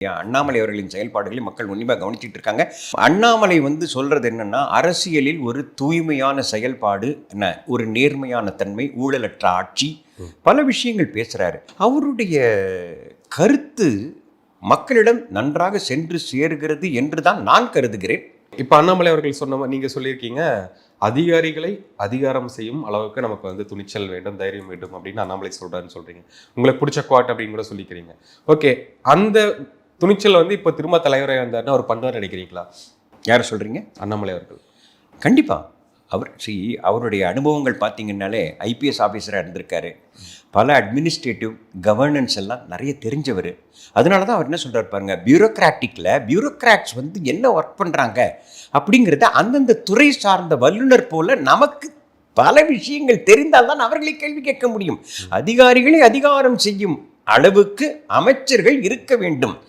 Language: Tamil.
அண்ணாமலை அவர்களின் செயல்பாடுகளை மக்கள் உன்னிப்பாக கவனிச்சிட்டு இருக்காங்க. அண்ணாமலை சொல்றது என்னன்னா, அரசியலில் ஒரு தூய்மையான செயல்பாடு, என்ன ஒரு நேர்மையான தன்மை, ஊழலற்ற ஆட்சி, பல விஷயங்கள் பேசுறாரு. அவருடைய கருத்து மக்களிடம் நன்றாக சென்று சேருகிறது என்றுதான் நான் கருதுகிறேன். இப்போ அண்ணாமலை அவர்கள் சொன்ன நீங்க சொல்லியிருக்கீங்க, அதிகாரிகளை அதிகாரம் செய்யும் அளவுக்கு நமக்கு துணிச்சல் வேண்டும், தைரியம் வேண்டும் அப்படின்னு அண்ணாமலை சொல்றாருன்னு சொல்றீங்க. உங்களுக்கு பிடிச்ச குவாட் அப்படின்னு கூட சொல்லிக்கிறீங்க. ஓகே, அந்த துணிச்சல் இப்போ திரும்ப தலைவராக வந்தாருன்னா அவர் பண்ணுவார் நினைக்கிறீங்களா? யாரை சொல்றீங்க? அண்ணாமலை அவர்கள். கண்டிப்பா. அவருடைய அனுபவங்கள் பார்த்தீங்கன்னாலே ஐபிஎஸ் ஆஃபீஸராக இருந்திருக்காரு. பல அட்மினிஸ்ட்ரேட்டிவ் கவர்னன்ஸ் எல்லாம் நிறைய தெரிஞ்சவர். அதனால தான் அவர் என்ன சொல்கிறார் பாருங்க, பியூரோக்ராட்ஸ் என்ன ஒர்க் பண்ணுறாங்க அப்படிங்கிறத அந்தந்த துறை சார்ந்த வல்லுநர் போல நமக்கு பல விஷயங்கள் தெரிந்தால்தான் அவர்களை கேள்வி கேட்க முடியும். அதிகாரிகளை அதிகாரம் செய்யும் அளவுக்கு அமைச்சர்கள் இருக்க வேண்டும்.